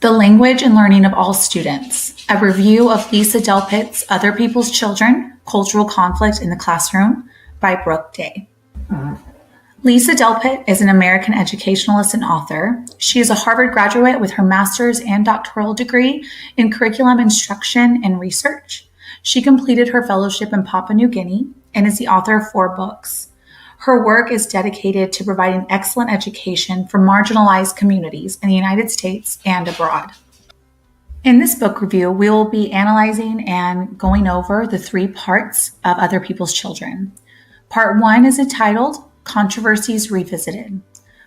The Language and Learning of All Students, a review of Lisa Delpit's Other People's Children, Cultural Conflict in the Classroom by Brooke Day. Lisa Delpit is an American educationalist and author. She is a Harvard graduate with her master's and doctoral degree in curriculum instruction and research. She completed her fellowship in Papua New Guinea and is the author of 4 books. Her work is dedicated to providing excellent education for marginalized communities in the United States and abroad. In this book review, we will be analyzing and going over the 3 parts of Other People's Children. Part 1 is entitled Controversies Revisited.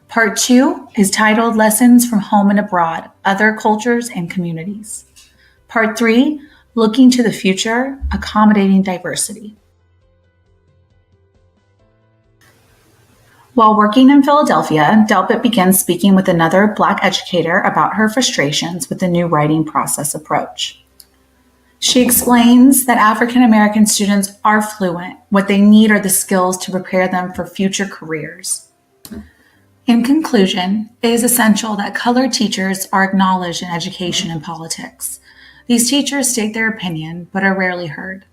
Part 2 is titled Lessons from Home and Abroad, Other Cultures and Communities. Part 3, Looking to the Future, Accommodating Diversity. While working in Philadelphia, Delpit begins speaking with another Black educator about her frustrations with the new writing process approach. She explains that African American students are fluent. What they need are the skills to prepare them for future careers. In conclusion, it is essential that colored teachers are acknowledged in education and politics. These teachers state their opinion, but are rarely heard.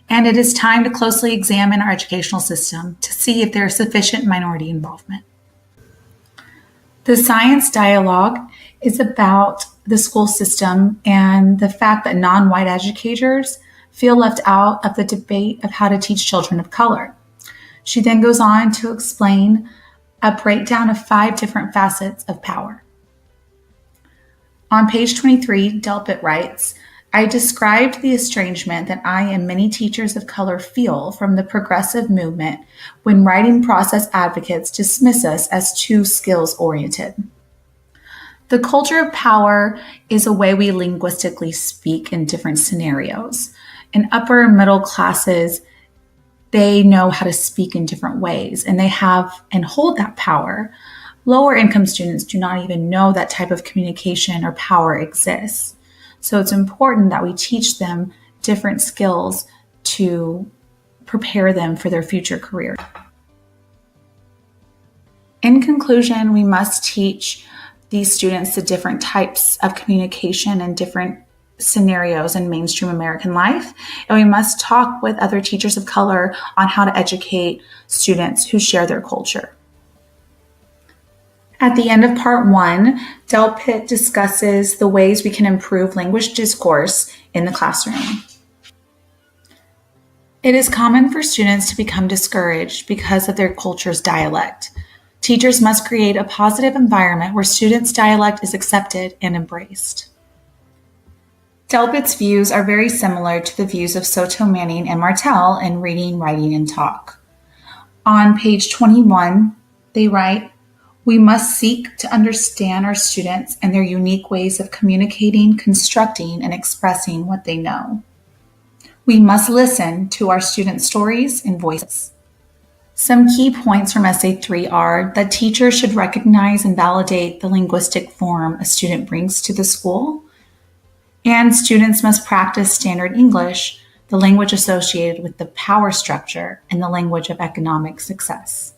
And it is time to closely examine our educational system to see if there is sufficient minority involvement. The science dialogue is about the school system and the fact that non-white educators feel left out of the debate of how to teach children of color. She then goes on to explain a breakdown of 5 different facets of power. On page 23, Delpit writes, I described the estrangement that I and many teachers of color feel from the progressive movement when writing process advocates dismiss us as too skills-oriented. The culture of power is a way we linguistically speak in different scenarios. In upper and middle classes, they know how to speak in different ways, and they have and hold that power. Lower income students do not even know that type of communication or power exists. So it's important that we teach them different skills to prepare them for their future career. In conclusion, we must teach these students the different types of communication and different scenarios in mainstream American life. And we must talk with other teachers of color on how to educate students who share their culture. At the end of part 1, Delpit discusses the ways we can improve language discourse in the classroom. It is common for students to become discouraged because of their culture's dialect. Teachers must create a positive environment where students' dialect is accepted and embraced. Delpit's views are very similar to the views of Soto, Manning, and Martel in Reading, Writing, and Talk. On page 21, they write, we must seek to understand our students and their unique ways of communicating, constructing, and expressing what they know. We must listen to our students' stories and voices. Some key points from Essay 3 are that teachers should recognize and validate the linguistic form a student brings to the school, and students must practice standard English, the language associated with the power structure and the language of economic success.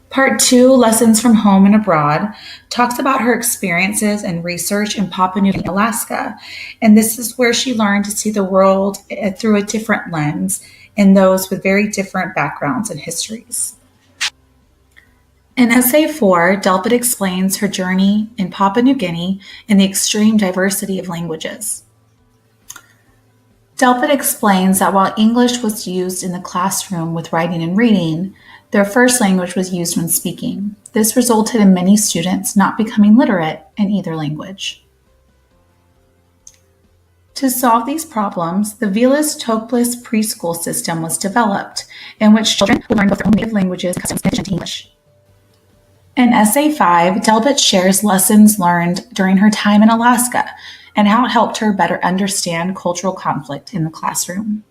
Part 2, Lessons from Home and Abroad, talks about her experiences and research in Papua New Guinea, Alaska. And this is where she learned to see the world through a different lens and those with very different backgrounds and histories. In Essay 4, Delpit explains her journey in Papua New Guinea and the extreme diversity of languages. Delpit explains that while English was used in the classroom with writing and reading, their first language was used when speaking. This resulted in many students not becoming literate in either language. To solve these problems, the Vilas Toklas preschool system was developed, in which children would learn both their own native languages, customs, and English. In Essay 5, Delpit shares lessons learned during her time in Alaska and how it helped her better understand cultural conflict in the classroom.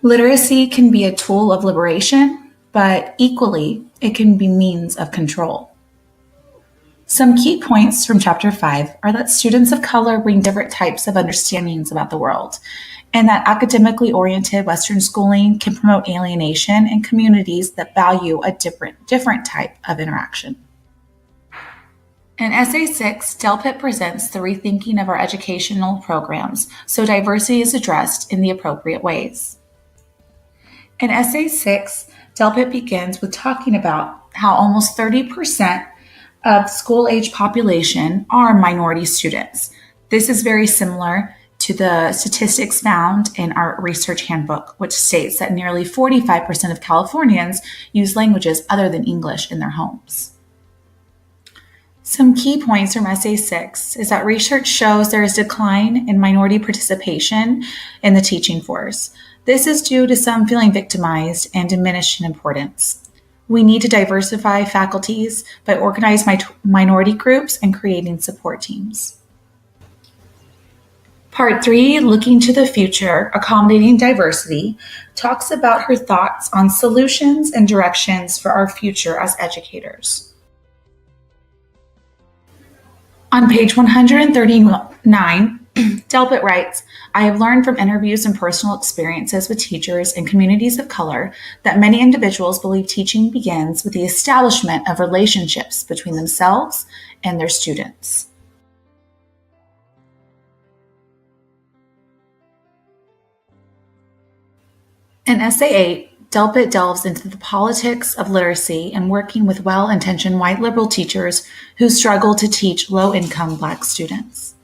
Literacy can be a tool of liberation, but equally, it can be means of control. Some key points from Chapter 5 are that students of color bring different types of understandings about the world, and that academically oriented Western schooling can promote alienation in communities that value a different type of interaction. In Essay 6, Delpit presents the rethinking of our educational programs so diversity is addressed in the appropriate ways. In Essay 6, Delpit begins with talking about how almost 30% of school-age population are minority students. This is very similar to the statistics found in our research handbook, which states that nearly 45% of Californians use languages other than English in their homes. Some key points from Essay 6 is that research shows there is decline in minority participation in the teaching force. This is due to some feeling victimized and diminished in importance. We need to diversify faculties by organizing minority groups and creating support teams. Part 3, Looking to the Future, Accommodating Diversity, talks about her thoughts on solutions and directions for our future as educators. On page 139, Delpit writes, I have learned from interviews and personal experiences with teachers in communities of color that many individuals believe teaching begins with the establishment of relationships between themselves and their students. In Essay 8, Delpit delves into the politics of literacy and working with well-intentioned white liberal teachers who struggle to teach low-income Black students.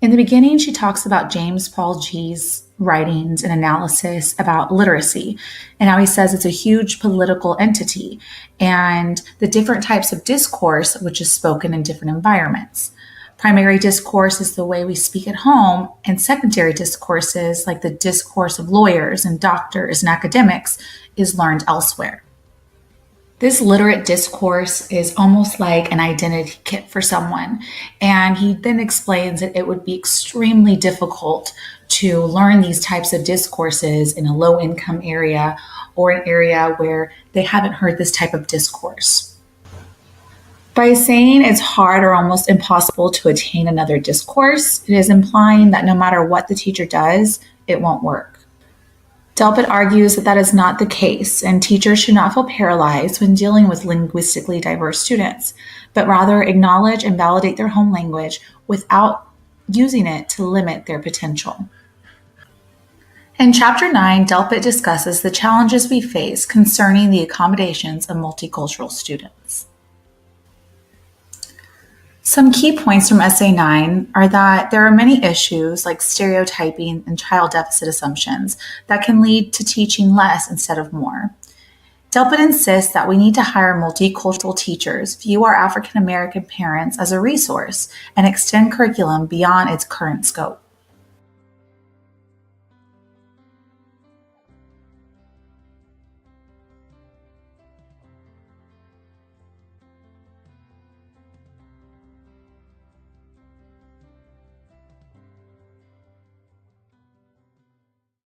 In the beginning, she talks about James Paul Gee's writings and analysis about literacy and how he says it's a huge political entity and the different types of discourse which is spoken in different environments. Primary discourse is the way we speak at home, and secondary discourses, like the discourse of lawyers and doctors and academics, is learned elsewhere. This literate discourse is almost like an identity kit for someone, and he then explains that it would be extremely difficult to learn these types of discourses in a low-income area or an area where they haven't heard this type of discourse. By saying it's hard or almost impossible to attain another discourse, it is implying that no matter what the teacher does, it won't work. Delpit argues that that is not the case, and teachers should not feel paralyzed when dealing with linguistically diverse students, but rather acknowledge and validate their home language without using it to limit their potential. In Chapter 9, Delpit discusses the challenges we face concerning the accommodations of multicultural students. Some key points from Essay 9 are that there are many issues like stereotyping and child deficit assumptions that can lead to teaching less instead of more. Delpit insists that we need to hire multicultural teachers, view our African American parents as a resource, and extend curriculum beyond its current scope.